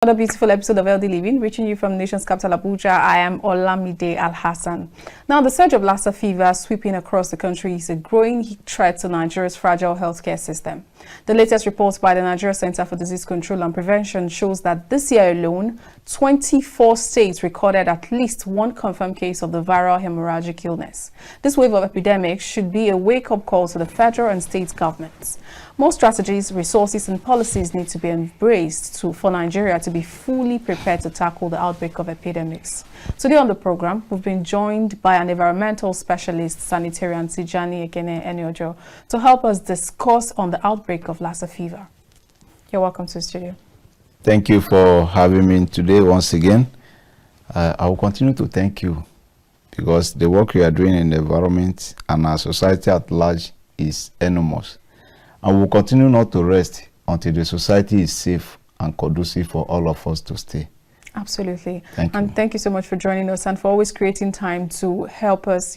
Another beautiful episode of Healthy Living, reaching you from nation's capital Abuja. I am Olamide Al-Hassan. Now, the surge of Lassa fever sweeping across the country is a growing threat to Nigeria's fragile healthcare system. The latest reports by the Nigeria Center for Disease Control and Prevention shows that this year alone, 24 states recorded at least one confirmed case of the viral hemorrhagic illness. This wave of epidemics should be a wake-up call to the federal and state governments. More strategies, resources, and policies need to be embraced for Nigeria to be fully prepared to tackle the outbreak of epidemics. Today on the program, we've been joined by an environmental specialist, Sanitarian Tijani Eneo to help us discuss on the outbreak of Lassa fever. You're welcome to the studio. Thank you for having me today once again. I will continue to thank you because the work you are doing in the environment and our society at large is enormous. And we will continue not to rest until the society is safe and conducive for all of us to stay. Absolutely. Thank you. And thank you so much for joining us and for always creating time to help us,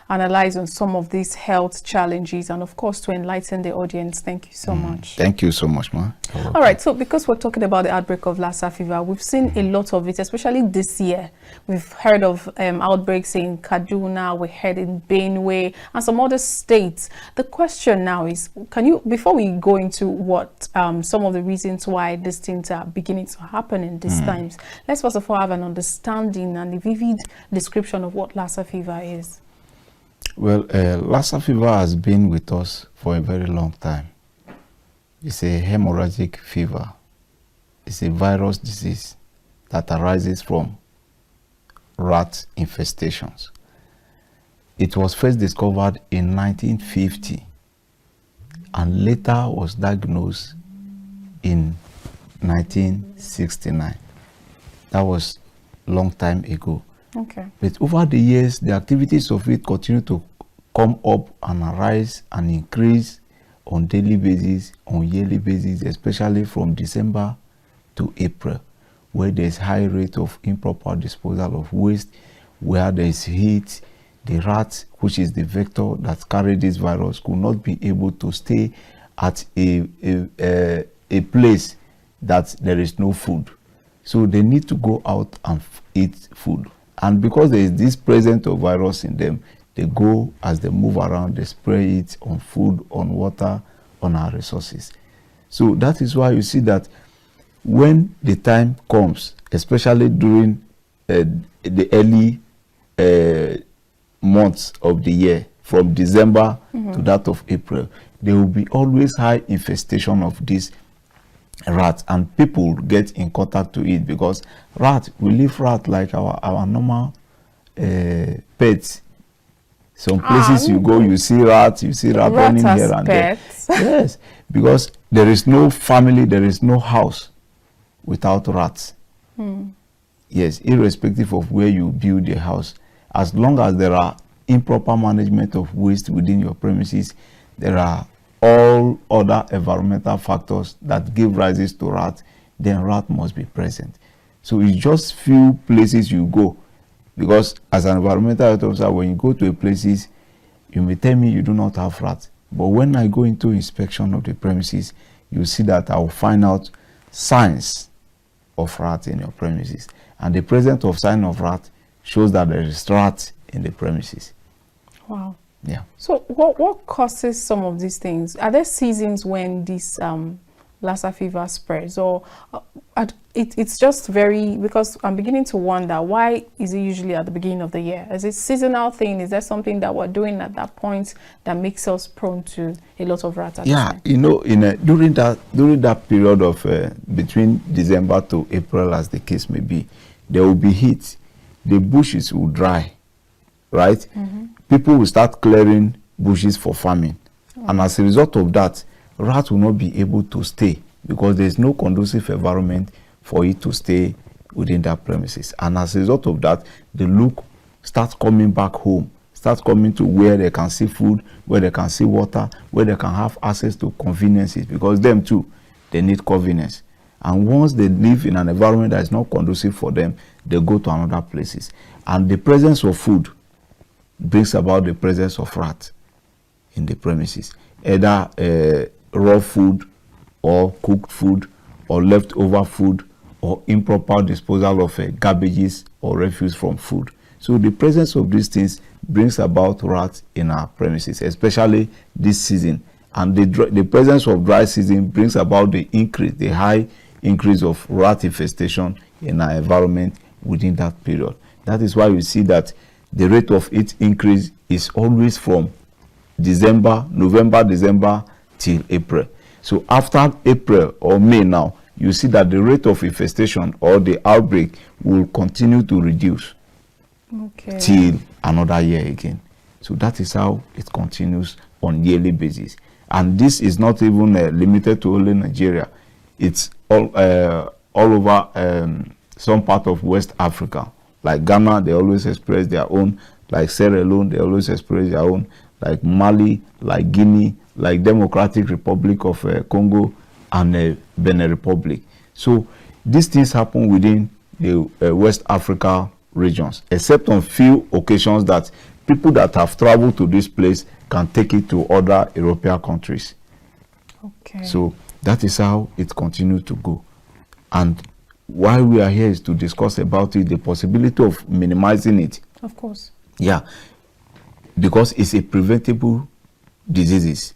analyze on some of these health challenges and, of course, to enlighten the audience. Thank you so much. Thank you so much, ma. All right. So because we're talking about the outbreak of Lassa fever, we've seen a lot of it, especially this year. We've heard of outbreaks in Kaduna, we heard in Benue and some other states. The question now is, before we go into what some of the reasons why these things are beginning to happen in these times, let's first of all have an understanding and a vivid description of what Lassa fever is. Well, Lassa fever has been with us for a very long time. It's a hemorrhagic fever. It's a virus disease that arises from rat infestations. It was first discovered in 1950 and later was diagnosed in 1969. That was a long time ago. Okay. But over the years, the activities of it continue to come up and arise and increase on daily basis, on yearly basis, especially from December to April, where there's high rate of improper disposal of waste, where there's heat. The rats, which is the vector that carry this virus, could not be able to stay at a place that there is no food. So they need to go out and eat food. And because there is this presence of virus in them, they go, as they move around, they spray it on food, on water, on our resources. So that is why you see that when the time comes, especially during the early months of the year, from December to that of April, there will be always high infestation of these rats, and people get in contact to it because we leave rat like our normal pets. Some places you go, you see rats running here and there. Yes, because there is no family, there is no house without rats. Yes, irrespective of where you build a house, as long as there are improper management of waste within your premises, there are all other environmental factors that give rises to rat, then rat must be present. So it's just few places you go, because as an environmental health officer, when you go to a places, you may tell me you do not have rats, but when I go into inspection of the premises, you see that I will find out signs of rat in your premises, and the presence of sign of rat shows that there is rat in the premises. Wow. Yeah. So what causes some of these things? Are there seasons when this Lassa fever spreads, or it's just because I'm beginning to wonder, why is it usually at the beginning of the year? Is it seasonal thing? Is there something that we're doing at that point that makes us prone to a lot of rats? Yeah, during that period of between December to April, as the case may be, there will be heat. The bushes will dry, right? People will start clearing bushes for farming. And as a result of that, rats will not be able to stay because there is no conducive environment for it to stay within that premises. And as a result of that, the look starts coming back home, starts coming to where they can see food, where they can see water, where they can have access to conveniences, because them too, they need convenience. And once they live in an environment that is not conducive for them, they go to another places. And the presence of food brings about the presence of rat in the premises, either raw food or cooked food or leftover food or improper disposal of garbages or refuse from food. So the presence of these things brings about rats in our premises, especially this season. And the presence of dry season brings about the high increase of rat infestation in our environment within that period. That is why you see that the rate of its increase is always from November, December till April. So after April or May now, you see that the rate of infestation or the outbreak will continue to reduce till another year again. So that is how it continues on yearly basis. And this is not even limited to only Nigeria. It's all over some part of West Africa. Like Ghana, they always express their own. Like Sierra Leone, they always express their own. Like Mali, like Guinea, like Democratic Republic of Congo, and Benin Republic. So these things happen within the West Africa regions, except on few occasions that people that have traveled to this place can take it to other European countries. Okay. So that is how it continues to go. And why we are here is to discuss about it, the possibility of minimizing it. Of course. Yeah, because it's a preventable disease.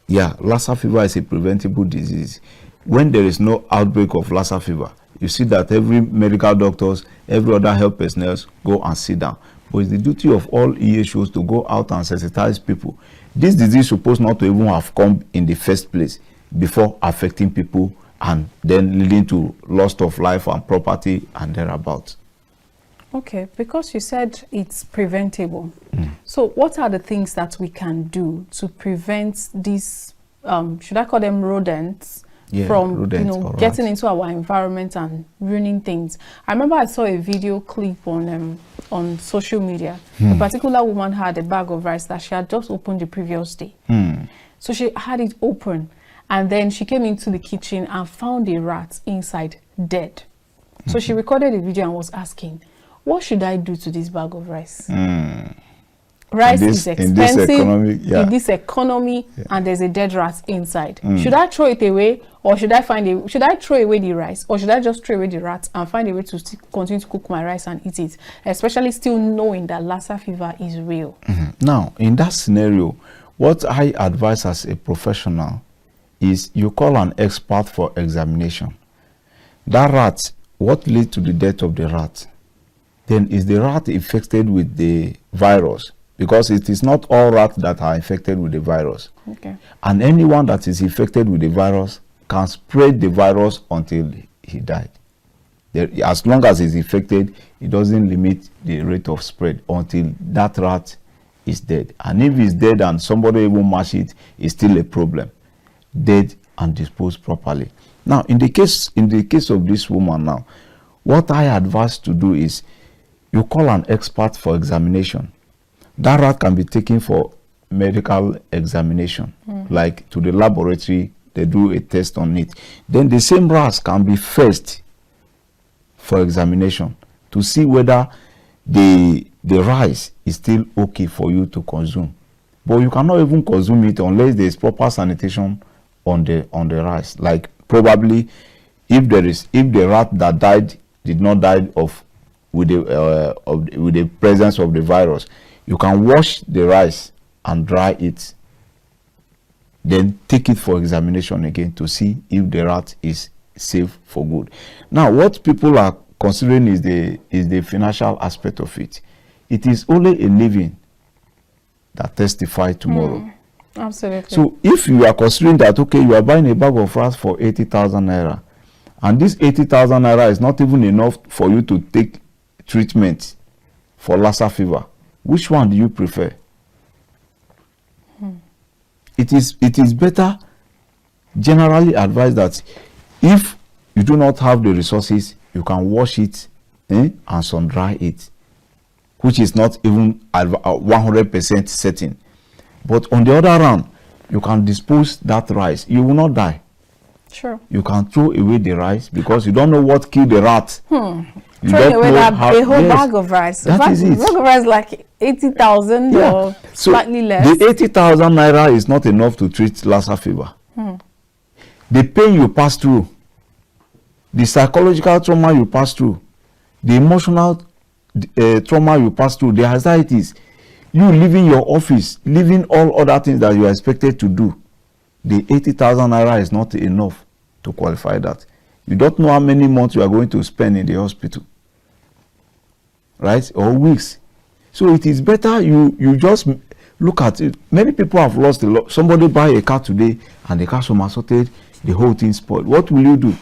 Yeah, Lassa fever is a preventable disease. When there is no outbreak of Lassa fever, you see that every medical doctors, every other health personnel go and sit down. But it's the duty of all EHOs to go out and sensitize people. This disease is supposed not to even have come in the first place before affecting people and then leading to loss of life and property and thereabouts. Okay, because you said it's preventable. So what are the things that we can do to prevent these, should I call them rodents, from rodents, getting into our environment and ruining things? I remember I saw a video clip on social media. A particular woman had a bag of rice that she had just opened the previous day. So she had it open, and then she came into the kitchen and found a rat inside, dead. So she recorded a video and was asking, what should I do to this bag of rice? Rice is expensive in this economy, and there's a dead rat inside. Should I throw it away, or should I throw away the rice, or should I just throw away the rat and find a way to continue to cook my rice and eat it, especially still knowing that Lassa fever is real? Now, in that scenario, what I advise as a professional is you call an expert for examination. That rat, what leads to the death of the rat? Then is the rat infected with the virus? Because it is not all rats that are infected with the virus. Okay. And anyone that is infected with the virus can spread the virus until he died. As long as he's infected, it doesn't limit the rate of spread until that rat is dead. And if he's dead and somebody even mash it, it's still a problem. Dead and disposed properly. Now, in the case of this woman now, what I advise to do is you call an expert for examination. That rat can be taken for medical examination, like to the laboratory, they do a test on it. Then the same rats can be fetched for examination to see whether the rice is still okay for you to consume. But you cannot even consume it unless there is proper sanitation on the rice. Like probably if the rat that died did not die with the presence of the virus, you can wash the rice and dry it, then take it for examination again to see if the rat is safe for good. Now, what people are considering is the financial aspect of it. It is only a living that testify tomorrow. Absolutely. So if you are considering that, okay, you are buying a bag of rice for 80,000 naira, and this 80,000 naira is not even enough for you to take treatment for Lassa fever, which one do you prefer? It is better, generally advised, that if you do not have the resources, you can wash it and sun dry it, which is not even 100% certain. But on the other hand, you can dispose that rice. You will not die. Sure. You can throw away the rice because you don't know what killed the rat. You throwing away a whole bag of rice. That is it. A bag of rice like 80,000 or slightly less. The 80,000 naira is not enough to treat Lassa fever. The pain you pass through the psychological trauma you pass through, the emotional trauma you pass through, the anxieties, you leaving your office, leaving all other things that you are expected to do, the 80,000 naira is not enough to qualify that. You don't know how many months you are going to spend in the hospital, right? Or weeks. So it is better you just look at it. Many people have lost a lot. Somebody buy a car today and the car somersaulted, the whole thing spoiled. What will you do?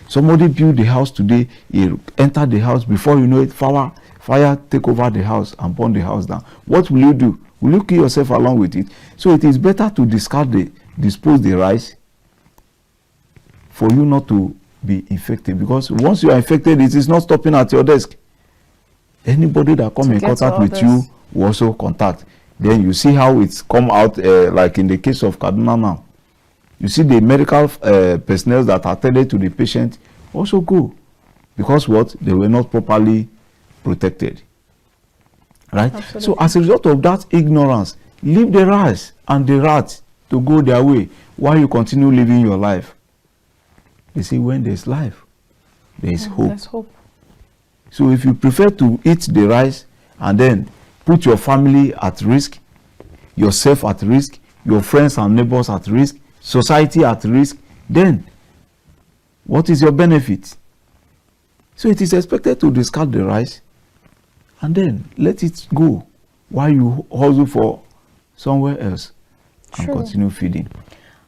Somebody build the house today, you enter the house, before you know it, fire take over the house and burn the house down. What will you do? Will you kill yourself along with it? So it is better to dispose the rice for you not to be infected, because once you are infected, it is not stopping at your desk. Anybody that come in contact with you will also contact. Then you see how it's come out, like in the case of Kaduna now. You see the medical personnel that attended to the patient also go, because what? They were not properly protected. Right? Absolutely. So as a result of that ignorance, leave the rice and the rats to go their way while you continue living your life. You see, when there's life, there is hope. There's hope. So if you prefer to eat the rice and then put your family at risk, yourself at risk, your friends and neighbors at risk, society at risk, then what is your benefit? So it is expected to discard the rice and then let it go while you hustle for somewhere else and continue feeding.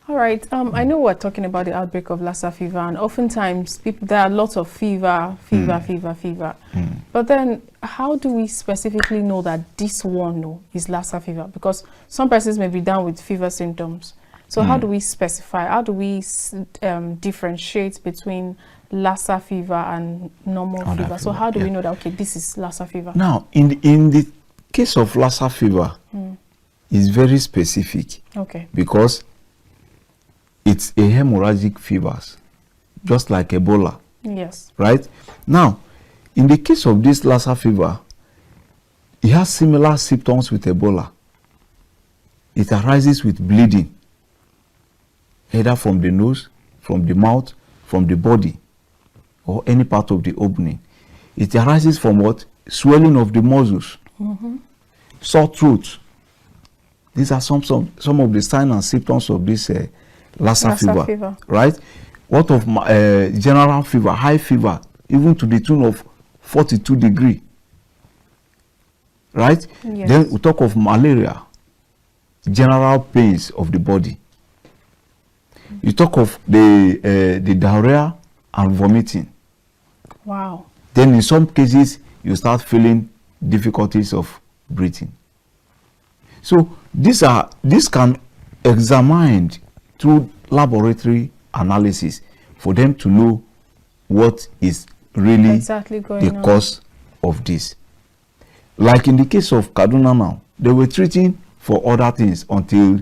All right. I know we're talking about the outbreak of Lassa fever, and oftentimes there are lots of fever. But then how do we specifically know that this one is Lassa fever? Because some persons may be down with fever symptoms. So how do we specify? How do we differentiate between Lassa fever and normal fever? So how do we know that, okay, this is Lassa fever? Now, in the case of Lassa fever, it's very specific. Okay. Because it's a hemorrhagic fever, just like Ebola. Yes. Right? Now, in the case of this Lassa fever, it has similar symptoms with Ebola. It arises with bleeding, either from the nose, from the mouth, from the body, or any part of the opening. It arises from what? Swelling of the muscles, sore throat. These are some of the signs and symptoms of this Lassa fever, right? What of general fever, high fever, even to the tune of 42 degrees, right? Yes. Then we talk of malaria, general pains of the body. You talk of the diarrhea and vomiting. Wow. Then in some cases, you start feeling difficulties of breathing. So this can examined through laboratory analysis for them to know what is really exactly the cause of this. Like in the case of Kaduna now, they were treating for other things until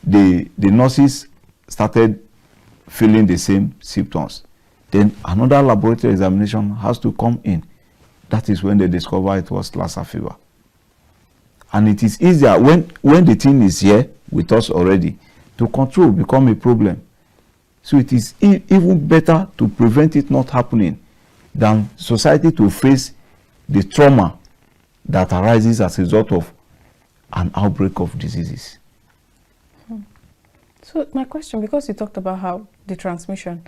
the nurses started feeling the same symptoms. Then another laboratory examination has to come in. That is when they discover it was Lassa fever. And it is easier when the thing is here with us already to control, become a problem. So it is even better to prevent it not happening than society to face the trauma that arises as a result of an outbreak of diseases. So my question, because you talked about how the transmission,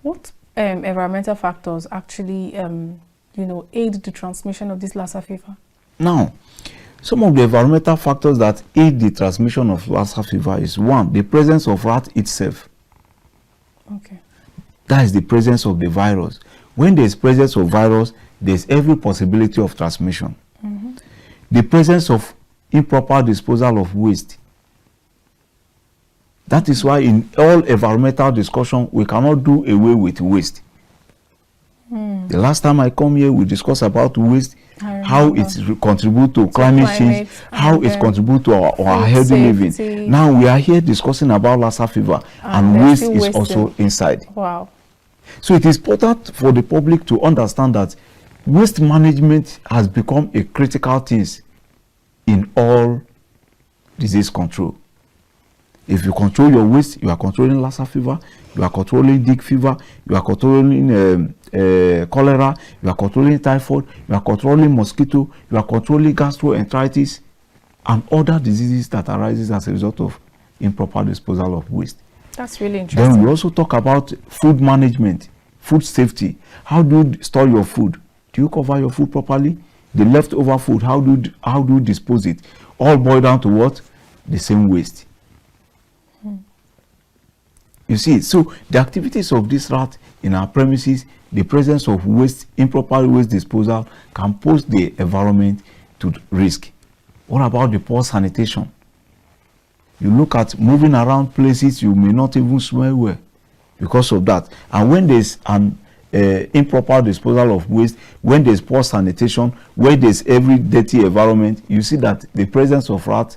what environmental factors actually, aid the transmission of this Lassa fever? Now, some of the environmental factors that aid the transmission of Lassa fever is, one, the presence of rat itself. Okay. That is the presence of the virus. When there is presence of virus, there is every possibility of transmission. The presence of improper disposal of waste. That is why in all environmental discussion, we cannot do away with waste. The last time I come here, we discussed about waste, how it contributes to climate change, how it contributes to our healthy living. Now we are here discussing about Lassa fever, and waste is also inside. Wow. So it is important for the public to understand that waste management has become a critical thing in all disease control. If you control your waste, you are controlling Lassa fever, you are controlling Dick fever, you are controlling cholera, you are controlling typhoid, you are controlling mosquito, you are controlling gastroenteritis, and other diseases that arises as a result of improper disposal of waste. That's really interesting. Then we also talk about food management, food safety. How do you store your food? Do you cover your food properly? The leftover food, how do you dispose it? All boil down to what? The same waste. You see, so the activities of this rat in our premises, the presence of waste, improper waste disposal, can pose the environment to risk. What about the poor sanitation? You look at moving around places, you may not even smell well because of that. And when there's an improper disposal of waste, when there's poor sanitation, where there's every dirty environment, you see that the presence of rats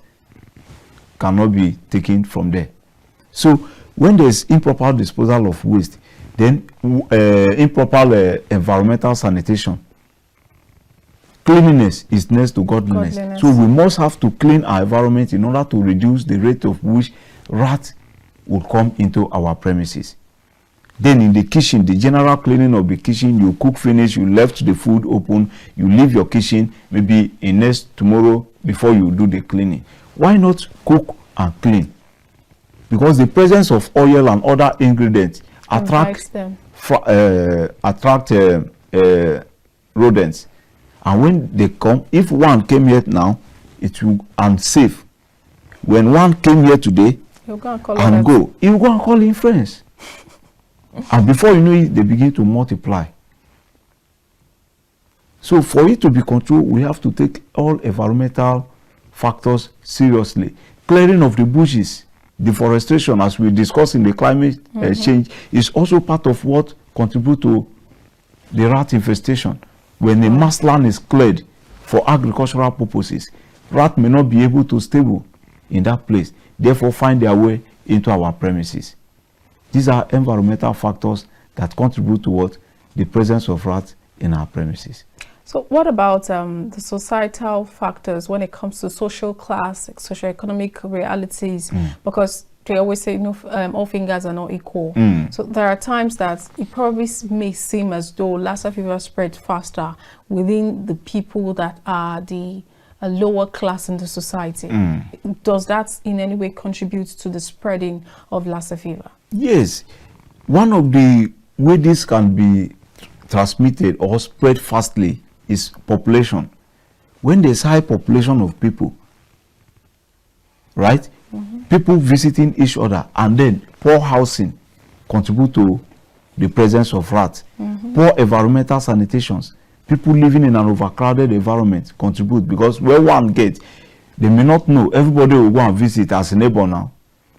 cannot be taken from there. So when there's improper disposal of waste, then improper environmental sanitation, cleanliness is next to godliness. So we must have to clean our environment in order to reduce the rate of which rats will come into our premises. Then in the kitchen, the general cleaning of the kitchen, you cook finish, you left the food open, you leave your kitchen maybe in next tomorrow before you do the cleaning. Why not cook and clean? Because the presence of oil and other ingredients attract rodents. And when they come, if one came here now, it will unsafe. When one came here today you go, he will go and call in friends. And before you know it, they begin to multiply. So for it to be controlled, we have to take all environmental factors seriously. Clearing of the bushes, deforestation, as we discussed in the climate change, is also part of what contributes to the rat infestation. When the mass land is cleared for agricultural purposes, rats may not be able to stable in that place, therefore find their way into our premises. These are environmental factors that contribute to what? The presence of rats in our premises. So what about the societal factors when it comes to social class, socioeconomic realities? Because they always say, all fingers are not equal. So there are times that it probably may seem as though Lassa fever spread faster within the people that are the lower class in the society. Does that in any way contribute to the spreading of Lassa fever? Yes. One of the ways this can be transmitted or spread fastly is population. When there's high population of people, right? People visiting each other, and then poor housing contribute to the presence of rats. Poor environmental sanitations, people living in an overcrowded environment contribute, because where one gets, they may not know, everybody will go and visit as a neighbor now.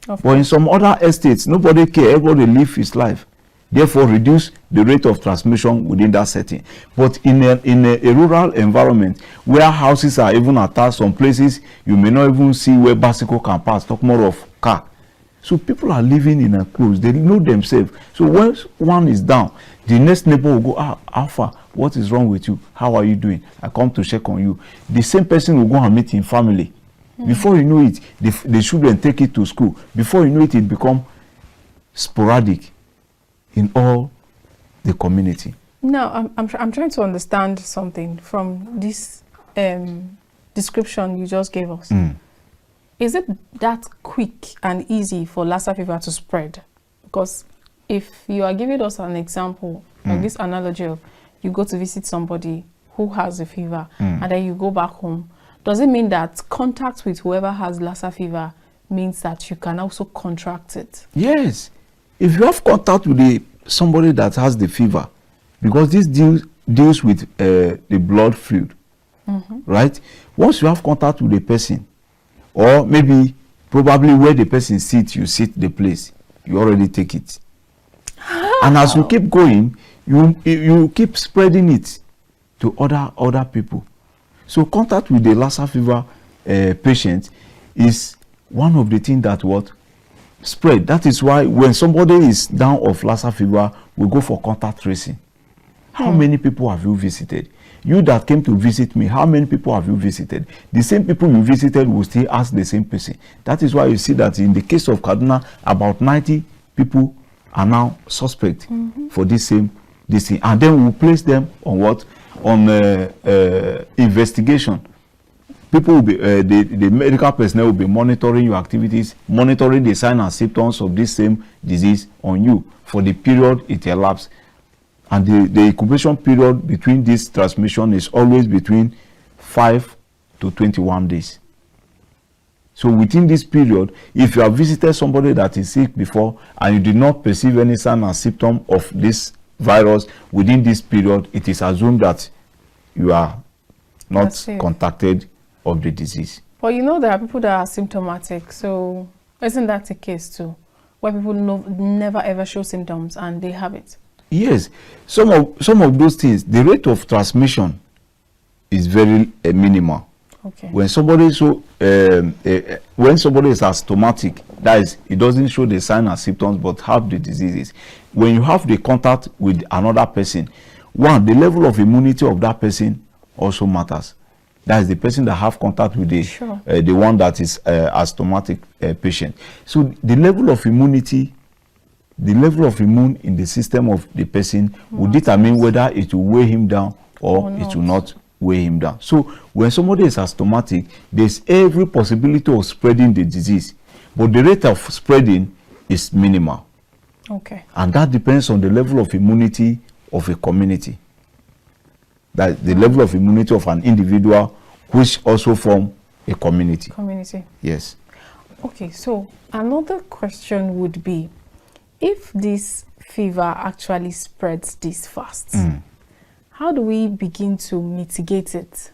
But in some other estates, nobody cares, everybody live his life. Therefore, reduce the rate of transmission within that setting. But in a rural environment where houses are even attached, some places you may not even see where bicycle can pass, talk more of car. So people are living in a close, they know themselves. So once one is down, the next neighbor will go, Alpha, what is wrong with you? How are you doing? I come to check on you. The same person will go and meet in family. Before you know it, the children take it to school. Before you know it, it becomes sporadic in all the community. Now, I'm trying to understand something from this description you just gave us. Is it that quick and easy for Lassa fever to spread? Because if you are giving us an example, like this analogy of you go to visit somebody who has a fever and then you go back home, does it mean that contact with whoever has Lassa fever means that you can also contract it? Yes. If you have contact with somebody that has the fever, because this deals with the blood fluid, right? Once you have contact with the person, or maybe probably where the person sits, you sit the place, you already take it. And as you keep going, you keep spreading it to other people. So contact with the Lassa fever patient is one of the things that spread. That is why when somebody is down of Lassa fever, we go for contact tracing. How many people have you visited? You that came to visit me, how many people have you visited? The same people you visited will still ask the same person. That is why you see that in the case of Kaduna, about 90 people are now suspect for this thing. And then we'll place them on what? On investigation. People will be, the medical personnel will be monitoring your activities, monitoring the signs and symptoms of this same disease on you for the period it elapsed. And the incubation period between this transmission is always between 5 to 21 days. So within this period, if you have visited somebody that is sick before and you did not perceive any sign and symptom of this virus within this period, it is assumed that you are not contacted of the disease. Well, you know, there are people that are symptomatic, so isn't that the case too, where people never ever show symptoms and they have it? Yes, some of those things, the rate of transmission is very minimal. Okay. When somebody is asthmatic, that is, it doesn't show the signs and symptoms but have the diseases. When you have the contact with another person, one, the level of immunity of that person also matters. That is the person that have contact with the one that is asthmatic patient. So the level of immunity, the level of immune in the system of the person will determine whether it will weigh him down or it will not weigh him down. So when somebody is asthmatic, there's every possibility of spreading the disease, but the rate of spreading is minimal. Okay. And that depends on the level of immunity of a community. That the level of immunity of an individual, which also form a community. Community. Yes. Okay, so another question would be, if this fever actually spreads this fast, how do we begin to mitigate it?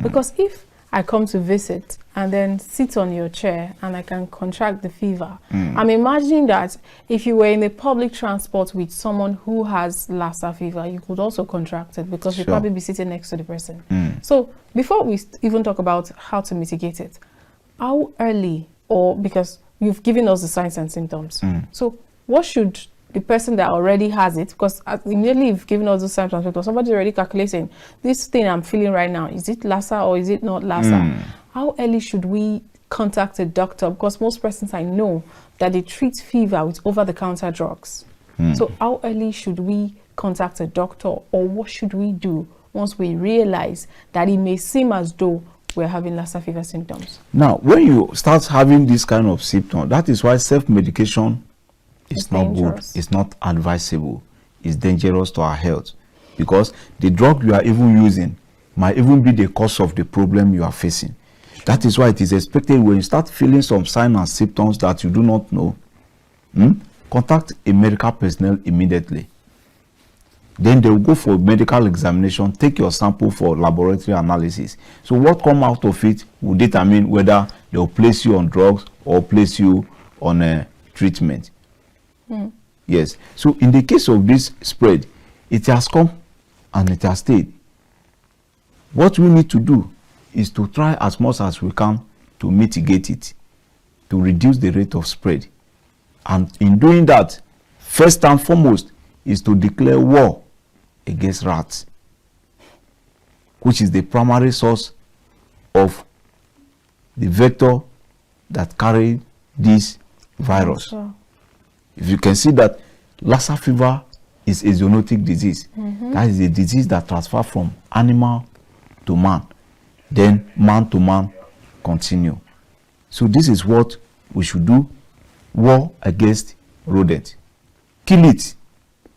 Because if I come to visit and then sit on your chair and I can contract the fever, I'm imagining that if you were in a public transport with someone who has Lassa fever, you could also contract it because you'd probably be sitting next to the person. So before we even talk about how to mitigate it, how early, or because you've given us the signs and symptoms, so what should the person that already has it, because immediately you've given us those symptoms, because somebody's already calculating, this thing I'm feeling right now, is it Lassa or is it not Lassa? How early should we contact a doctor? Because most persons I know that they treat fever with over-the-counter drugs. So how early should we contact a doctor, or what should we do once we realize that it may seem as though we're having Lassa fever symptoms? Now, when you start having this kind of symptom, that is why self-medication is not good. It's not advisable. It's dangerous to our health, because the drug you are even using might even be the cause of the problem you are facing. That is why it is expected when you start feeling some signs and symptoms that you do not know, contact a medical personnel immediately. Then they will go for medical examination, take your sample for laboratory analysis. So what comes out of it will determine whether they will place you on drugs or place you on a treatment. Yes. So in the case of this spread, it has come and it has stayed. What we need to do is to try as much as we can to mitigate it, to reduce the rate of spread. And in doing that, first and foremost is to declare war against rats, which is the primary source of the vector that carry this virus. If you can see that Lassa fever is a zoonotic disease. That is a disease that transfers from animal to man, then man to man continue. So this is what we should do: war against rodent. Kill it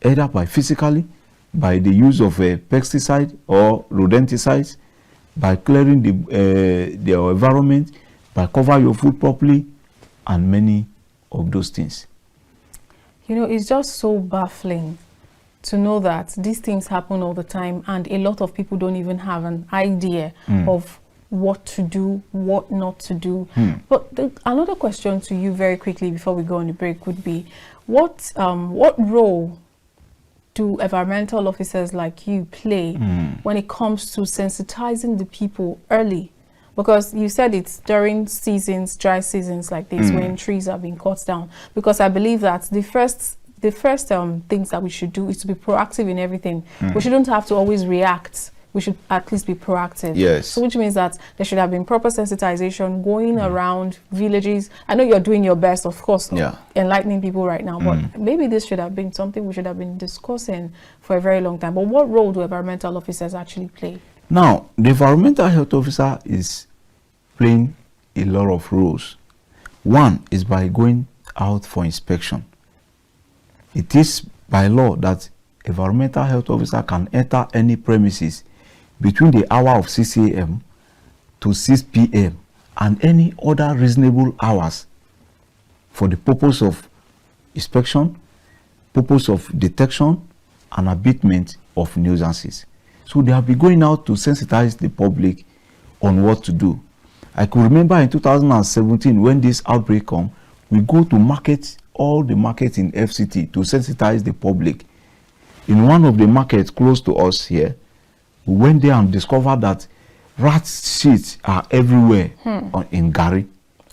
either by physically, by the use of a pesticide or rodenticides, by clearing the environment, by covering your food properly, and many of those things. You know, it's just so baffling to know that these things happen all the time, and a lot of people don't even have an idea of what to do, what not to do. But another question to you very quickly before we go on the break would be, what role do environmental officers like you play when it comes to sensitizing the people early? Because you said it's during seasons, dry seasons like this, when trees are being cut down. Because I believe that the first the first things that we should do is to be proactive in everything. We shouldn't have to always react. We should at least be proactive. Yes. So which means that there should have been proper sensitization going around villages. I know you're doing your best, of course, enlightening people right now, but maybe this should have been something we should have been discussing for a very long time. But what role do environmental officers actually play? Now, the environmental health officer is playing a lot of roles. One is by going out for inspection. It is by law that environmental health officer can enter any premises between the hour of 6 a.m. to 6 p.m. and any other reasonable hours for the purpose of inspection, purpose of detection, and abatement of nuisances. So they have been going out to sensitize the public on what to do. I could remember in 2017 when this outbreak came, we go to markets, all the markets in FCT to sensitize the public. In one of the markets close to us here, we went there and discovered that rat shits are everywhere in Gary.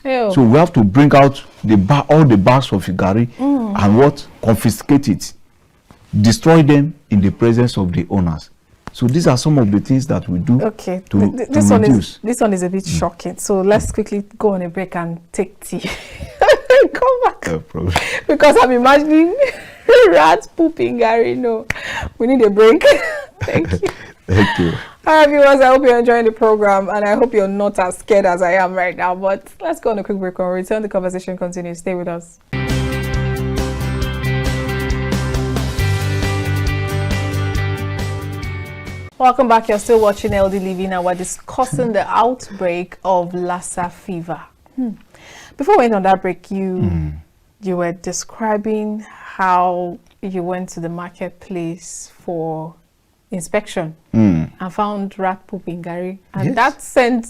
Ew. So we have to bring out all the bags of Gary and confiscate it, destroy them in the presence of the owners. So these are some of the things that we do to reduce. This one is a bit shocking. So let's quickly go on a break and take tea. Come back. No problem. Because I'm imagining rats pooping Gary. No, we need a break. Thank you. Thank you. All right, viewers, I hope you're enjoying the program, and I hope you're not as scared as I am right now. But let's go on a quick break. When we return, the conversation continues. Stay with us. Welcome back. You're still watching LD Living, and we're discussing the outbreak of Lassa fever. Before we went on that break, you were describing how you went to the marketplace for inspection and found rat poop in Gary, and that sent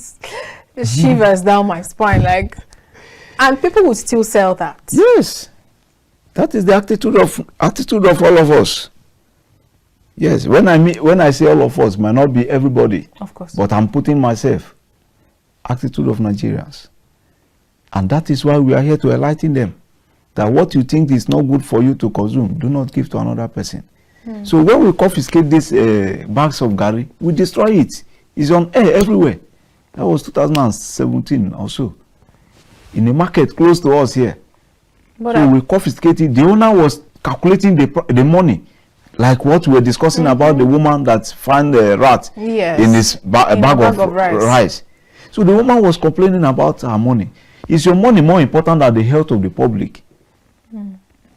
shivers down my spine. Like, and people would still sell that. Yes, that is the attitude of all of us. Yes, when I say all of us, might not be everybody, of course, but I'm putting myself. Attitude of Nigerians, and that is why we are here to enlighten them that what you think is not good for you to consume, do not give to another person. So when we confiscate these bags of Gary, we destroy it. It's on air everywhere. That was 2017 or so. In a market close to us here. But so we confiscated. The owner was calculating the money. Like what we were discussing about the woman that found the rat in his bag of rice. So the woman was complaining about her money. Is your money more important than the health of the public?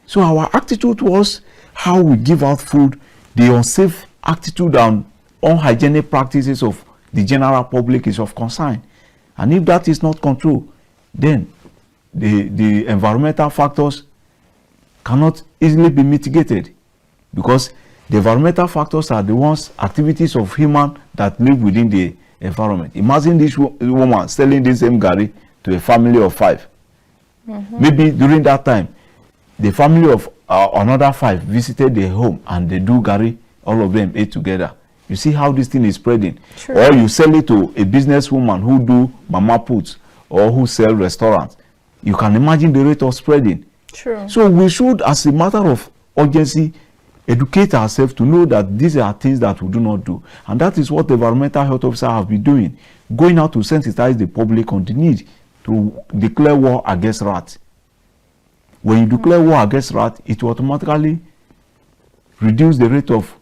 So our attitude towards how we give out food, the unsafe attitude and unhygienic practices of the general public is of concern. And if that is not controlled, then the environmental factors cannot easily be mitigated, because the environmental factors are the ones, activities of human that live within the environment. Imagine this woman selling the same Gary to a family of 5. Maybe during that time, the family of another 5 visited their home and they do Gary, all of them ate together. You see how this thing is spreading. True. Or you sell it to a businesswoman who do mama puts or who sell restaurants. You can imagine the rate of spreading. True. So we should, as a matter of urgency, educate ourselves to know that these are things that we do not do. And that is what the environmental health officer have been doing, going out to sensitize the public on the need to declare war against rats. When you declare war against rats, it will automatically reduce the rate of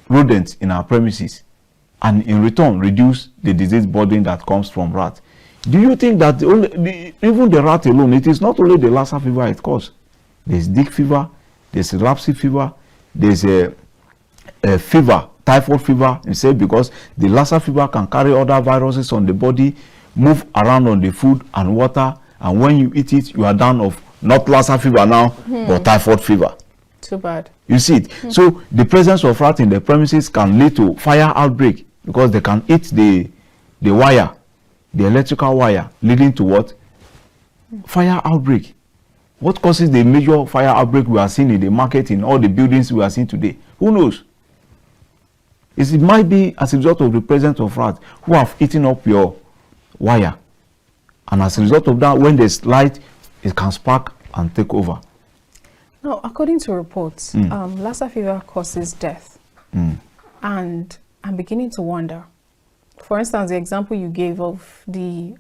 rodents in our premises, and in return reduce the disease burden that comes from rats. Do you think that even the rat alone, it is not only the Lassa fever it causes? There's dick fever, there's rhapsody fever, there's a fever, typhoid fever, instead, because the Lassa fever can carry other viruses on the body, move around on the food and water, and when you eat it, you are down of not Lassa fever now, but typhoid fever. Too bad. You see it. So the presence of rats in the premises can lead to fire outbreak, because they can eat the wire, the electrical wire, leading to what? Fire outbreak. What causes the major fire outbreak we are seeing in the market, in all the buildings we are seeing today? Who knows? It might be as a result of the presence of rats who have eaten up your wire. And as a result of that, when there's light, it can spark and take over. Now, according to reports, Lassa fever causes death. And I'm beginning to wonder. For instance, the example you gave of the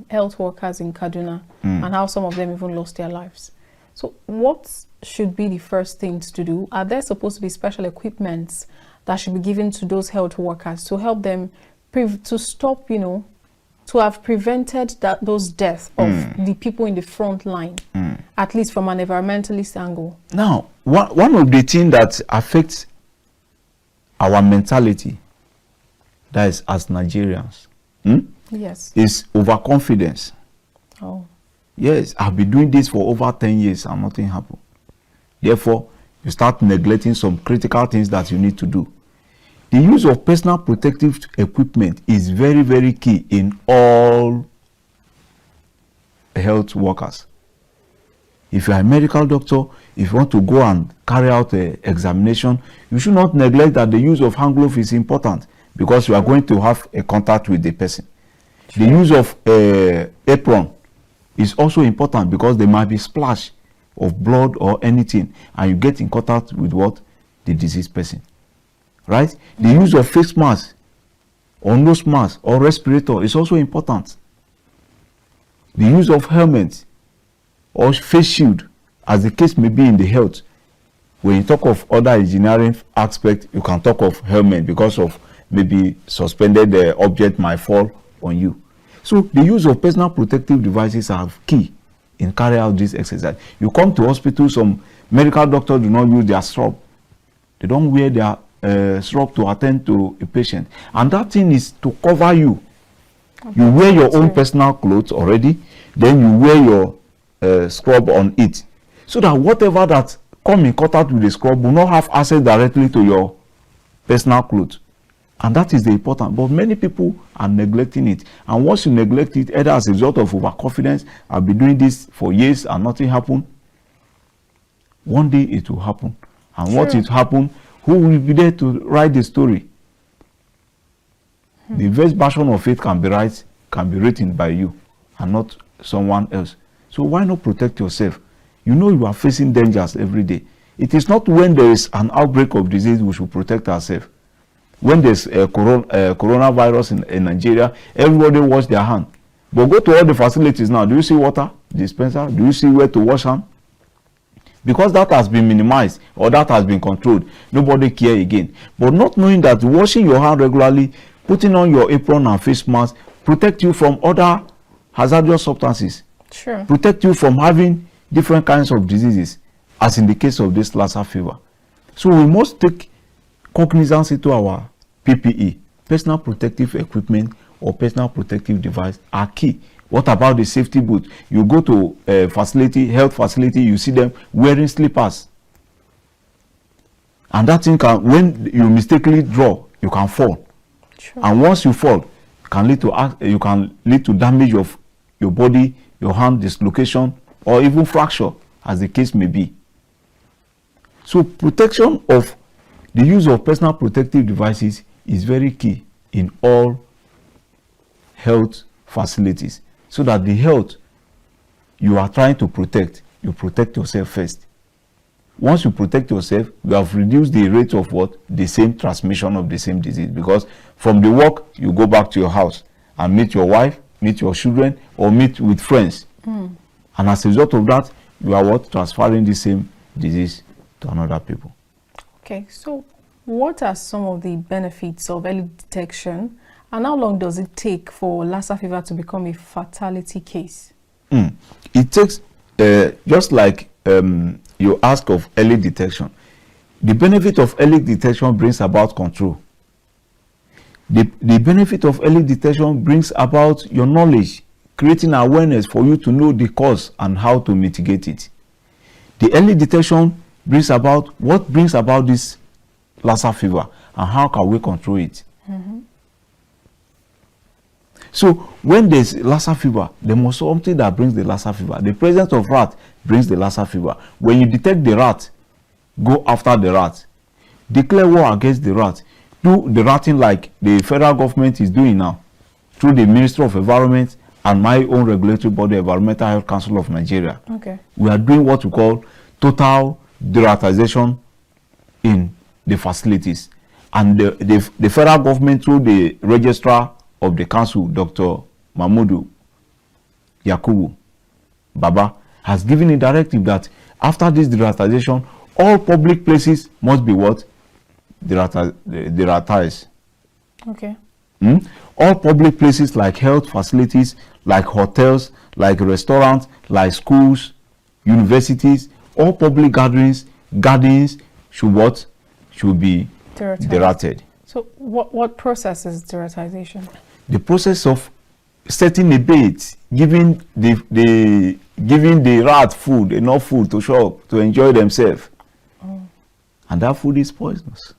health workers in Kaduna and how some of them even lost their lives. So what should be the first things to do? Are there supposed to be special equipments that should be given to those health workers to help them to stop, to have prevented those deaths of the people in the front line, at least from an environmentalist angle? Now, one of the things that affects our mentality, that is as Nigerians, yes, is overconfidence. Oh. Yes, I've been doing this for over 10 years and nothing happened. Therefore, you start neglecting some critical things that you need to do. The use of personal protective equipment is very, very key in all health workers. If you are a medical doctor, if you want to go and carry out an examination, you should not neglect that the use of hand glove is important because you are going to have a contact with the person. The use of apron is also important because there might be splash of blood or anything and you get in contact with what? The diseased person. Right? The use of face mask or nose mask or respirator is also important. The use of helmet or face shield, as the case may be in the health. When you talk of other engineering aspect, you can talk of helmet because of maybe suspended object might fall on you. So the use of personal protective devices are key in carrying out this exercise. You come to hospital, some medical doctors do not use their strap. They don't wear their strap to attend to a patient, and that thing is to cover you. Okay. You wear your own personal clothes already, then you wear your scrub on it, so that whatever that come in contact with the scrub will not have access directly to your personal clothes. And that is the important. But many people are neglecting it, and once you neglect it, either as a result of overconfidence, I've been doing this for years and nothing happened, one day it will happen. And what it happen, who will be there to write the story? The best version of it can be written by you and not someone else. So why not protect yourself? You know you are facing dangers every day. It is not when there is an outbreak of disease we should protect ourselves. When there's a coronavirus in Nigeria, everybody wash their hand. But go to all the facilities now. Do you see water dispenser? Do you see where to wash hand? Because that has been minimized or that has been controlled, nobody care again. But not knowing that washing your hand regularly, putting on your apron and face mask, protect you from other hazardous substances. Sure. Protect you from having different kinds of diseases, as in the case of this Lassa fever. So we must take cognizance into our PPE, personal protective equipment or personal protective device are key. What about the safety boot? You go to a facility, health facility, you see them wearing slippers. And that thing can, when you mistakenly draw, you can fall. Sure. And once you fall, you can lead to damage of your body, your hand dislocation, or even fracture, as the case may be. So protection of the use of personal protective devices is very key in all health facilities, so that the health you are trying to protect, you protect yourself first. Once you protect yourself, you have reduced the rate of the same transmission of the same disease, because from the work you go back to your house and meet your wife, meet your children, or meet with friends. And as a result of that, you are transferring the same disease to another people. Okay, so what are some of the benefits of early detection, and how long does it take for Lassa fever to become a fatality case? It takes, just like you ask of early detection, the benefit of early detection brings about control. The benefit of early detection brings about your knowledge, creating awareness for you to know the cause and how to mitigate it. The early detection brings about what brings about this Lassa fever and how can we control it. So when there's Lassa fever, there must be something that brings the Lassa fever. The presence of rat brings the Lassa fever. When you detect the rat, go after the rat. Declare war against the rat. Do the ratting like the federal government is doing now through the Ministry of Environment and my own regulatory body, Environmental Health Council of Nigeria. Okay. We are doing what we call total deratization in the facilities. And the federal government, through the registrar of the council, Dr. Mahmoud Yakubu Baba, has given a directive that after this deratization, all public places must be what? Deratized. Okay. All public places like health facilities, like hotels, like restaurants, like schools, universities, all public gatherings, gardens should what? Should be deratized. So what process is deratization? The process of setting a bait, giving the rat food, enough food to show up, to enjoy themselves. And that food is poisonous.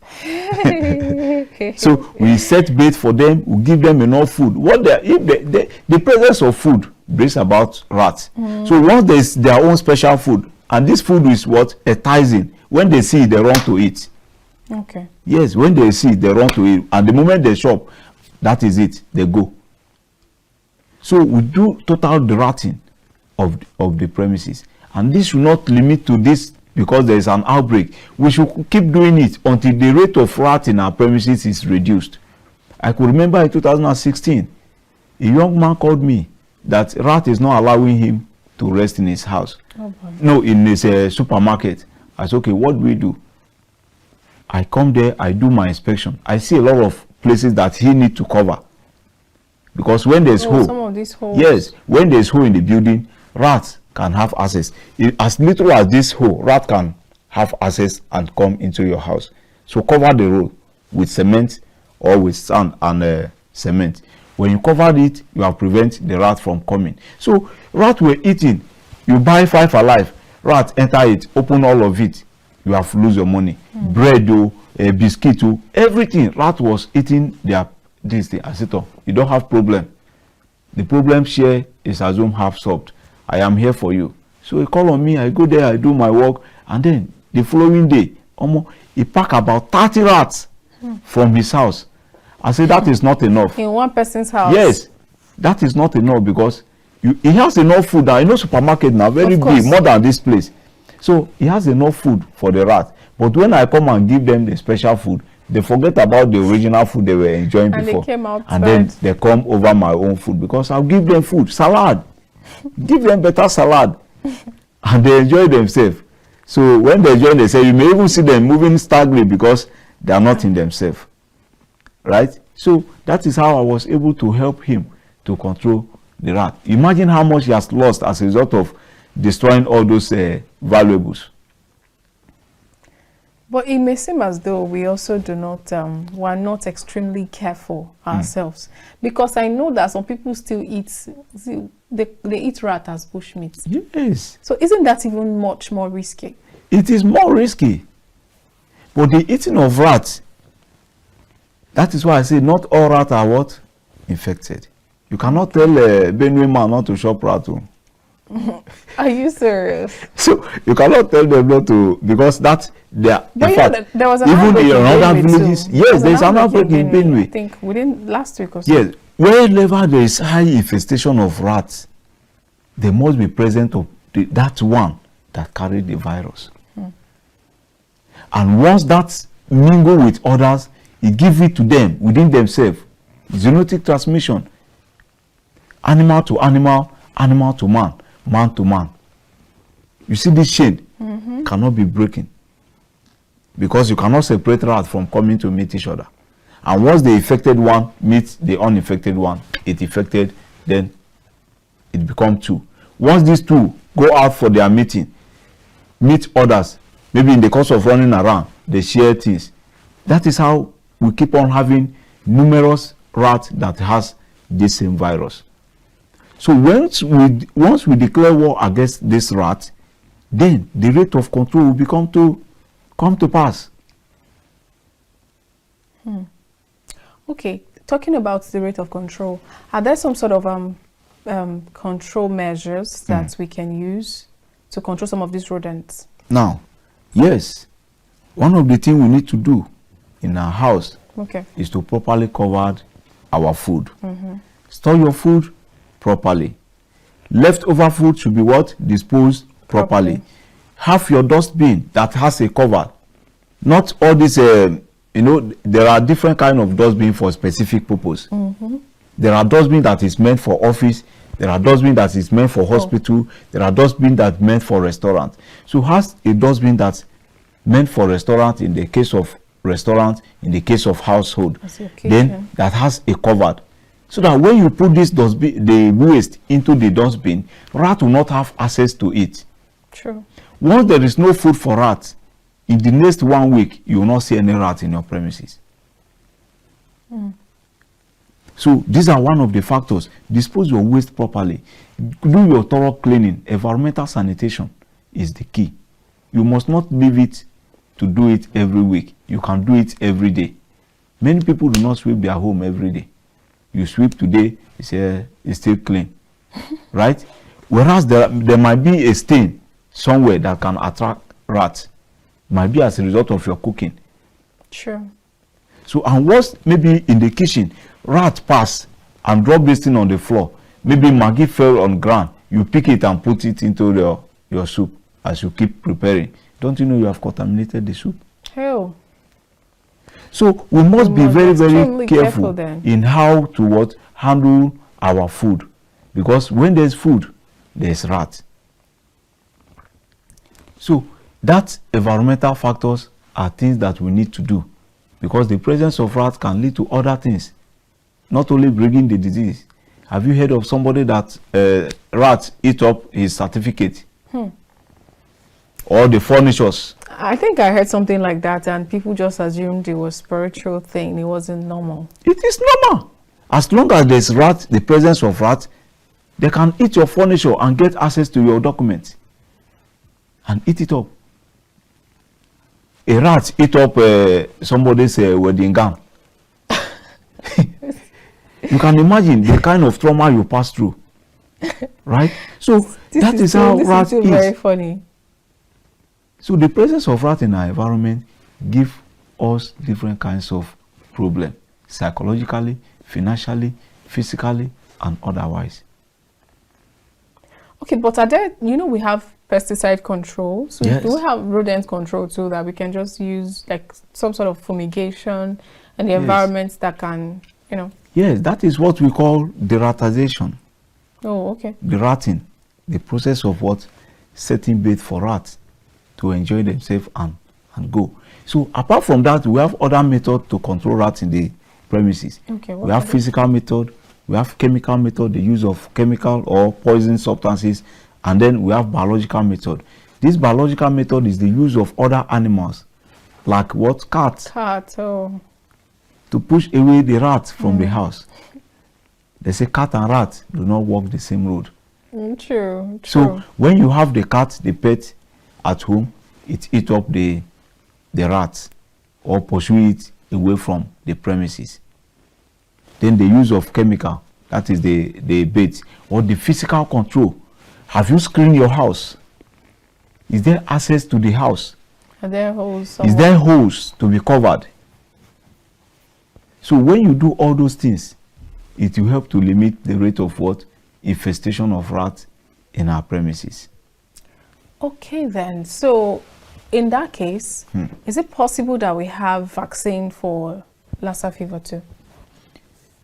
So we set bait for them, we give them enough food. The presence of food brings about rats. So once there's their own special food, and this food is what? Enticing. When they see it, they run to eat. Okay. Yes, when they see it, they run to eat. And the moment they shop, that is it, they go. So we do total deratting of the premises. And this should not limit to this because there is an outbreak. We should keep doing it until the rate of rat in our premises is reduced. I could remember in 2016, a young man called me that rat is not allowing him to rest in his house. Oh, boy. No, in his supermarket. I said, okay, what do we do? I come there, I do my inspection. I see a lot of places that he need to cover. Because when there's hole, some of these holes. yes, when there's hole in the building, rats can have access. As little as this hole, rat can have access and come into your house. So cover the road with cement or with sand and cement. When you cover it, you have prevent the rat from coming. So rat were eating. You buy 5 alive, rat enter it, open all of it. You have lose your money. Bread, biscuit, everything. Rat was eating this thing. I said, oh, you don't have problem. The problem share is assume half solved. I am here for you. So he call on me. I go there. I do my work, and then the following day, he pack about 30 rats from his house. I said that is not enough. In one person's house. Yes, that is not enough because he has enough food now. You know, supermarket now very big, more than this place. So he has enough food for the rat. But when I come and give them the special food, they forget about the original food they were enjoying before. They came out and then they come over my own food because I'll give them food, salad. Give them better salad. And they enjoy themselves. So when they enjoy themselves, you may even see them moving staggering because they are not in themselves. Right? So that is how I was able to help him to control the rat. Imagine how much he has lost as a result of destroying all those valuables. But it may seem as though we also do not, we're not extremely careful ourselves. Because I know that some people still eat, they eat rat as bushmeat. Yes. So isn't that even much more risky? It is more risky. But the eating of rats, that is why I say not all rats are what? Infected. You cannot tell a Benue man not to shop rat. Are you serious? So you cannot tell them not to, because that they are. But in fact, there was an even outbreak in other villages. too. Yes, there is an outbreak in Benue. I think within last week or so. Yes, wherever there is high infestation of rats, there must be present of that one that carried the virus. And once that mingle with others, it gives it to them within themselves. Zoonotic transmission. Animal to animal, animal to man, man to man. You see this chain cannot be broken because you cannot separate rats from coming to meet each other. And once the infected one meets the uninfected one, it infected, then it becomes two. Once these two go out for their meeting, meet others, maybe in the course of running around, they share things. That is how we keep on having numerous rats that has this same virus. So once we declare war against this rat, then the rate of control will come to pass. Okay, talking about the rate of control, are there some sort of control measures that we can use to control some of these rodents? Now, yes, one of the things we need to do in our house is to properly cover our food. Store your food properly. Leftover food should be what? Disposed properly. have your dustbin that has a cover. Not all this, there are different kind of dustbin for specific purpose. There are dustbin that is meant for office. There are dustbin that is meant for hospital. There are dustbin that meant for restaurant. So has a dustbin that's meant for restaurant in the case of restaurant, in the case of household. Then that has a cover. So that when you put this dustbin, the waste into the dustbin, rat will not have access to it. True. Once there is no food for rats, in the next 1 week, you will not see any rat in your premises. So these are one of the factors. Dispose your waste properly. Do your thorough cleaning. Environmental sanitation is the key. You must not leave it to do it every week. You can do it every day. Many people do not sweep their home every day. You sweep today, it's still clean. Right? Whereas there might be a stain somewhere that can attract rats. Might be as a result of your cooking. Sure. So, and once maybe in the kitchen, rat pass and drop this thing on the floor. Maybe Maggie fell on ground. You pick it and put it into your soup as you keep preparing. Don't you know you have contaminated the soup? Hell. So we must be very, very careful in how to handle our food. Because when there's food, there's rat. So that environmental factors are things that we need to do. Because the presence of rats can lead to other things. Not only bringing the disease. Have you heard of somebody that rats eat up his certificate? Or the furnitures? I think I heard something like that, and people just assumed it was a spiritual thing. It wasn't normal. It is normal. As long as there's rat, the presence of rat, they can eat your furniture and get access to your documents and eat it up. A rat eat up somebody's wedding gown. You can imagine the kind of trauma you pass through, right? So that is how rat is. Very funny. So the presence of rat in our environment gives us different kinds of problems, psychologically, financially, physically, and otherwise. Okay, but are there, we have pesticide control. So yes. Do we have rodent control too, that we can just use like some sort of fumigation and the yes. environments that can, Yes, that is what we call deratization. Oh, okay. Deratting, the process of setting bait for rats to enjoy themselves and go. So apart from that, we have other methods to control rats in the premises. Okay, we have physical method, we have chemical method, the use of chemical or poison substances, and then we have biological method. This biological method is the use of other animals, like cats. Cats, oh. To push away the rats from the house. They say cat and rat do not walk the same road. True. So when you have the cat, the pet at home, it eats up the rats or pursue it away from the premises. Then the use of chemical, that is the bait, or the physical control. Have you screened your house? Is there access to the house? Are there holes somewhere? Is there holes to be covered? So when you do all those things, it will help to limit the rate of infestation of rats in our premises. Okay then. So in that case, is it possible that we have vaccine for Lassa fever too?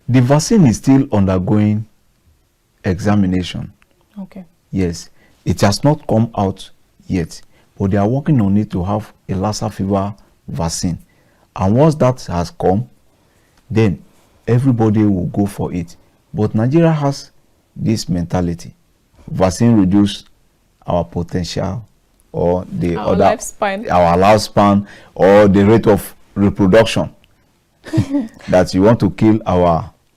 The vaccine is still undergoing examination. Okay. Yes, it has not come out yet, but they are working on it to have a Lassa fever vaccine. And once that has come, then everybody will go for it. But Nigeria has this mentality. Vaccine reduce our potential or our lifespan or the rate of reproduction. That you want to kill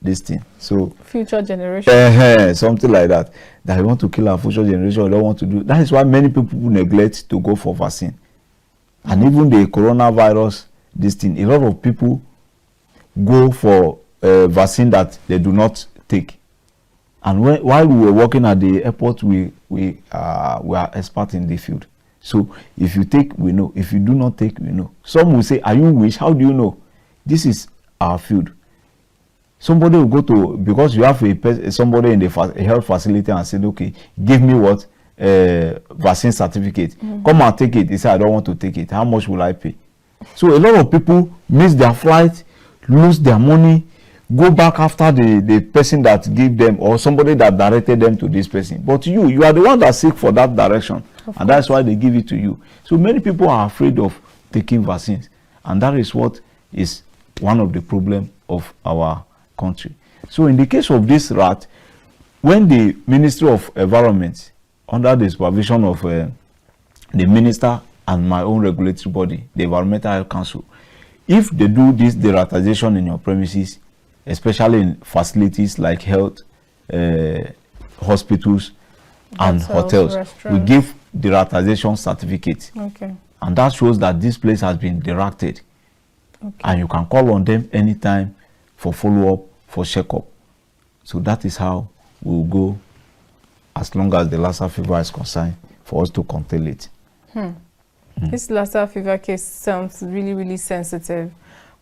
this thing. So future generation. Something like that. That you want to kill our future generation or don't want to do. That is why many people neglect to go for vaccine. And even the coronavirus, this thing, a lot of people go for a vaccine that they do not take. And while we were working at the airport, we are experts in the field. So if you take, we know. If you do not take, we know. Some will say, "Are you wish? How do you know?" This is our field. Somebody will go to, because you have somebody in the health facility and said, "Okay, give me vaccine certificate. Come and take it. They say, I don't want to take it. How much will I pay? So a lot of people miss their flight, lose their money, go back after the person that gave them or somebody that directed them to this person. But you are the one that seek for that direction. And that's why they give it to you. So many people are afraid of taking vaccines. And that is what is one of the problems of our country. So in the case of this rat, when the Ministry of Environment, under the supervision of the minister and my own regulatory body, the Environmental Health Council, if they do this deratization in your premises, especially in facilities like health, hospitals, and hotels, we give deratization certificate. Okay. And that shows that this place has been derated. Okay. And you can call on them anytime for follow-up, for check-up. So that is how we will go as long as the Lassa fever is concerned for us to contain it. This Lassa fever case sounds really, really sensitive.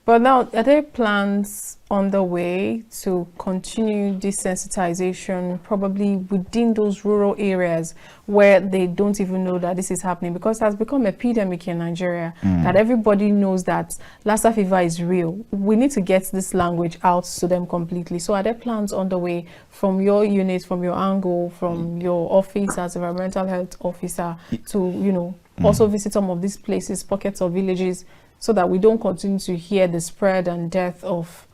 But now, are there plans on the way to continue desensitization, probably within those rural areas where they don't even know that this is happening? Because it has become an epidemic in Nigeria, that everybody knows that Lassa fever is real. We need to get this language out to them completely. So are there plans on the way from your unit, from your angle, from your office as environmental health officer to, you know, also visit some of these places, pockets of villages, so that we don't continue to hear the spread and death of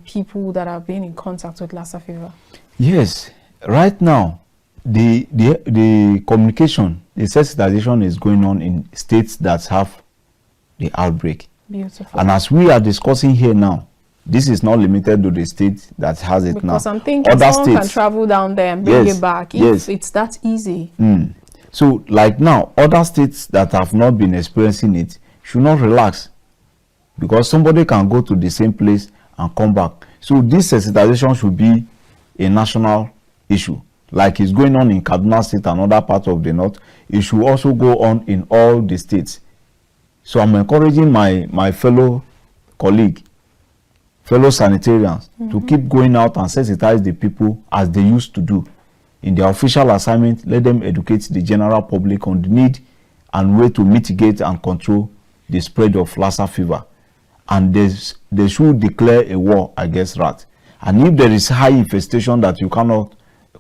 people that have been in contact with Lassa fever? Yes, right now, the communication, the sensitization is going on in states that have the outbreak. Beautiful. And as we are discussing here now, this is not limited to the state that has it now. Because I'm thinking other someone states can travel down there and bring it back if it's that easy. So, like now, other states that have not been experiencing it should not relax, because somebody can go to the same place and come back. So this sensitization should be a national issue, like it's going on in Kaduna State and other parts of the north. It should also go on in all the states. So I'm encouraging my fellow colleague, fellow sanitarians, to keep going out and sensitize the people as they used to do. In their official assignment, let them educate the general public on the need and way to mitigate and control the spread of Lassa fever. And they should declare a war against rats. And if there is high infestation that you cannot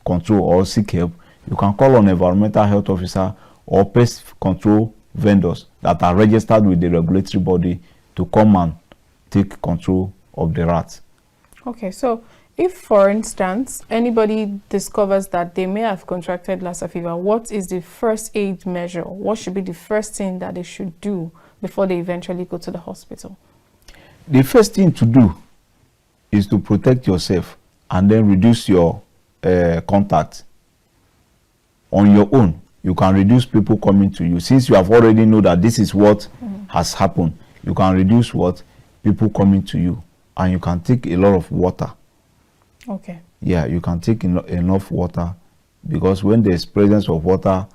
control or seek help, you can call on environmental health officer or pest control vendors that are registered with the regulatory body to come and take control of the rats. Okay, so if, for instance, anybody discovers that they may have contracted Lassa fever, what is the first aid measure? What should be the first thing that they should do before they eventually go to the hospital? The first thing to do is to protect yourself and then reduce your contact. On your own, you can reduce people coming to you. Since you have already know that this is what has happened, you can reduce what people coming to you, and you can take a lot of water. Okay. Yeah, you can take enough water, because when there's presence of water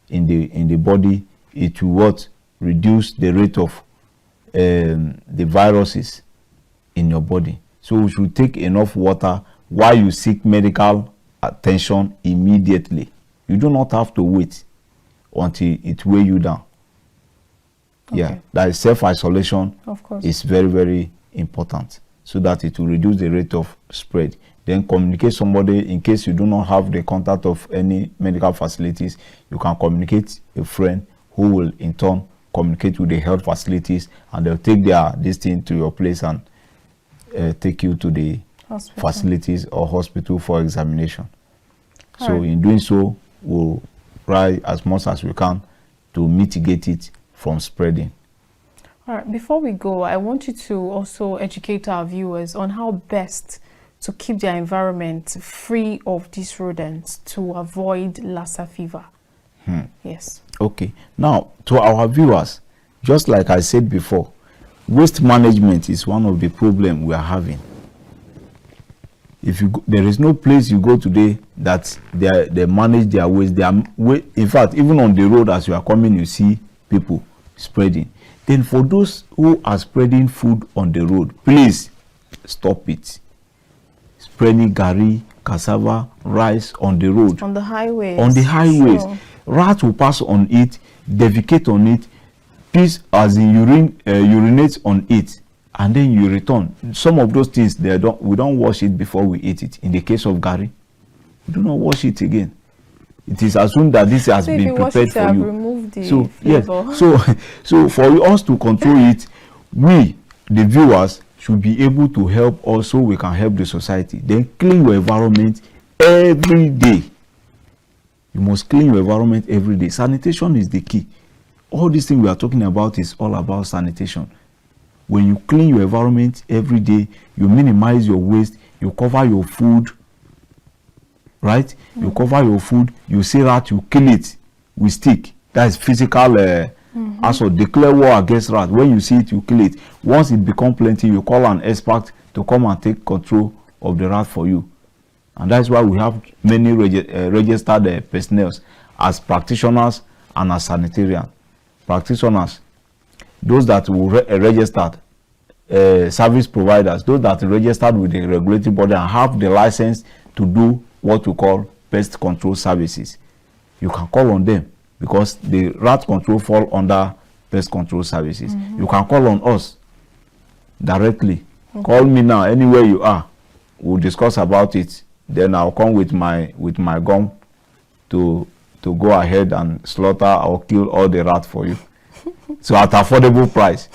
in the body, it will what? Reduce the rate of the viruses in your body. So you should take enough water while you seek medical attention immediately. You do not have to wait until it weigh you down. Okay. Yeah, that is self-isolation. Of course. Is very, very important, so that it will reduce the rate of spread. Then communicate somebody, in case you do not have the contact of any medical facilities, you can communicate a friend who will in turn communicate with the health facilities, and they'll take this thing to your place and take you to the facilities or hospital for examination. All so right. In doing so, we'll try as much as we can to mitigate it from spreading. All right, before we go, I want you to also educate our viewers on how best to keep their environment free of these rodents to avoid Lassa fever. Yes. Okay. Now, to our viewers, just like I said before, waste management is one of the problems we are having. If you go, there is no place you go today that they manage their waste. In fact, even on the road as you are coming, you see people spreading. Then for those who are spreading food on the road, please stop it. Spreading gari, cassava, rice on the road. On the highways. On the highways. Sure. Rats will pass on it, defecate on it, piss as in urinate on it, and then you return. Some of those things we don't wash it before we eat it. In the case of Gary, we do not wash it again. It is assumed that this has been prepared for you. So yes, so for us to control it, we, the viewers, should be able to help also. We can help the society. Then clean your environment every day. You must clean your environment every day. Sanitation is the key. All these things we are talking about is all about sanitation. When you clean your environment every day, you minimize your waste, you cover your food, right? You cover your food, you see rat, you kill it with stick. That is physical assault. Declare war against rat. When you see it, you kill it. Once it becomes plenty, you call an expert to come and take control of the rat for you. And that's why we have many registered personnel as practitioners and as sanitarian. Practitioners, those that will registered, service providers, those that are registered with the regulatory body and have the license to do what we call pest control services. You can call on them because the rat control fall under pest control services. You can call on us directly. Call me now, anywhere you are. We'll discuss about it. Then I'll come with my gun to go ahead and slaughter or kill all the rats for you. So at affordable price,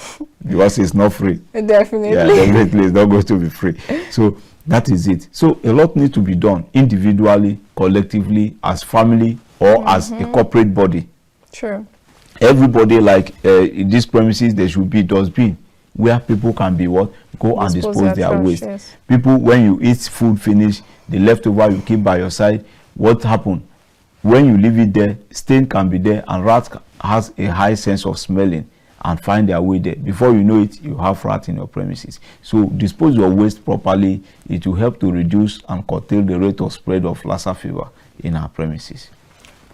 because it's not free. Definitely. Yeah, definitely it's not going to be free. So that is it. So a lot needs to be done individually, collectively, as family, or as a corporate body. Sure. Everybody, like in these premises, there should be dustbin where people can be what? Go and dispose their waste. Yes. People, when you eat food finish, the leftover you keep by your side, what happen? When you leave it there, stain can be there, and rats has a high sense of smelling and find their way there. Before you know it, you have rats in your premises. So dispose your waste properly. It will help to reduce and curtail the rate of spread of Lassa fever in our premises.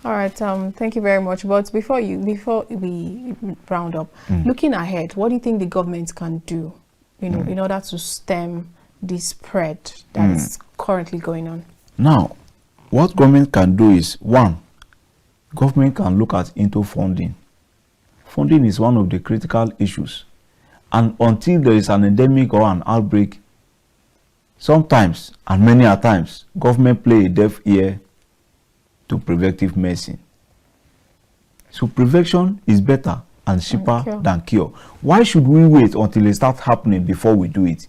All right, thank you very much. But before we round up, looking ahead, what do you think the government can do, in order to stem this spread that is currently going on? Now, what government can do is, one, government can look into funding. Funding is one of the critical issues. And until there is an endemic or an outbreak, sometimes, and many a times, government play a deaf ear to preventive medicine. So prevention is better and cheaper than cure. Why should we wait until it starts happening before we do it?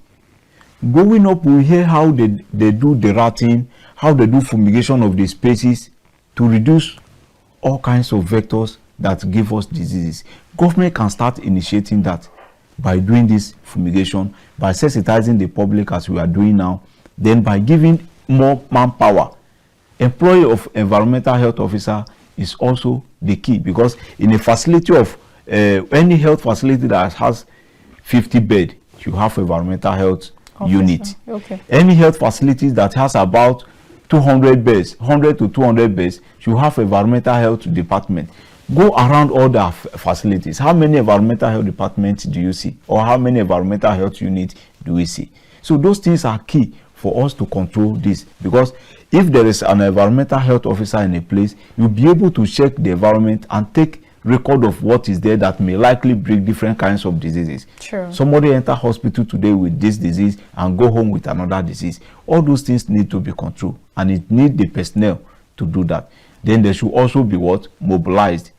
Growing up, we hear how they do the ratting, how they do fumigation of the spaces to reduce all kinds of vectors that give us diseases. Government can start initiating that by doing this fumigation, by sensitizing the public as we are doing now, then by giving more manpower. Employee of environmental health officer is also the key, because in a facility of any health facility that has 50 beds, you have environmental health unit. Any health facilities that has about 200 beds, 100 to 200 beds, you have environmental health department. Go around all the facilities. How many environmental health departments do you see? Or how many environmental health units do we see? So those things are key for us to control this, because if there is an environmental health officer in a place, you'll be able to check the environment and take record of what is there that may likely bring different kinds of diseases. Sure. Somebody enter hospital today with this disease and go home with another disease. All those things need to be controlled, and it needs the personnel to do that. Then there should also be what? Mobilized.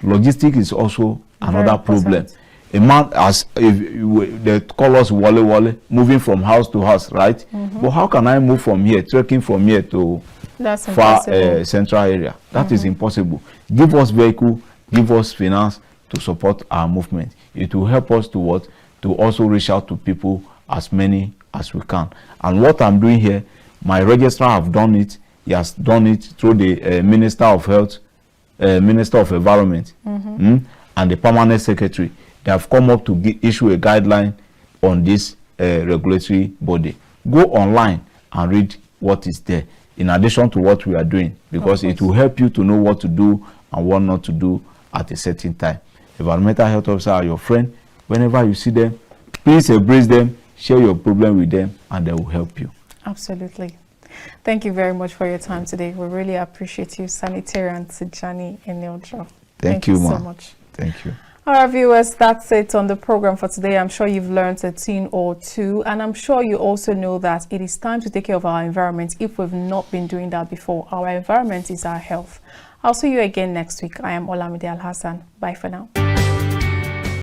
Logistics is also another problem. A man, as if they call us wale, moving from house to house, right? But how can I move from here, trekking from here to far central area? That is impossible. Give us vehicle, give us finance to support our movement. It will help us to what? To also reach out to people, as many as we can. And what I'm doing here, my registrar have done it. He has done it through the Minister of Health, Minister of Environment, and the Permanent Secretary. They have come up to issue a guideline on this regulatory body. Go online and read what is there, in addition to what we are doing, because it will help you to know what to do and what not to do at a certain time. Environmental health officers are your friend. Whenever you see them, please embrace them, share your problem with them, and they will help you. Absolutely. Thank you very much for your time today. We really appreciate you, Sanitarian Tijani Eniojo. Thank you, so ma. much. Thank you. All right, viewers, that's it on the program for today. I'm sure you've learned a thing or two, and I'm sure you also know that it is time to take care of our environment if we've not been doing that before. Our environment is our health. I'll see you again next week. I am Olamide Alhassan. Bye for now.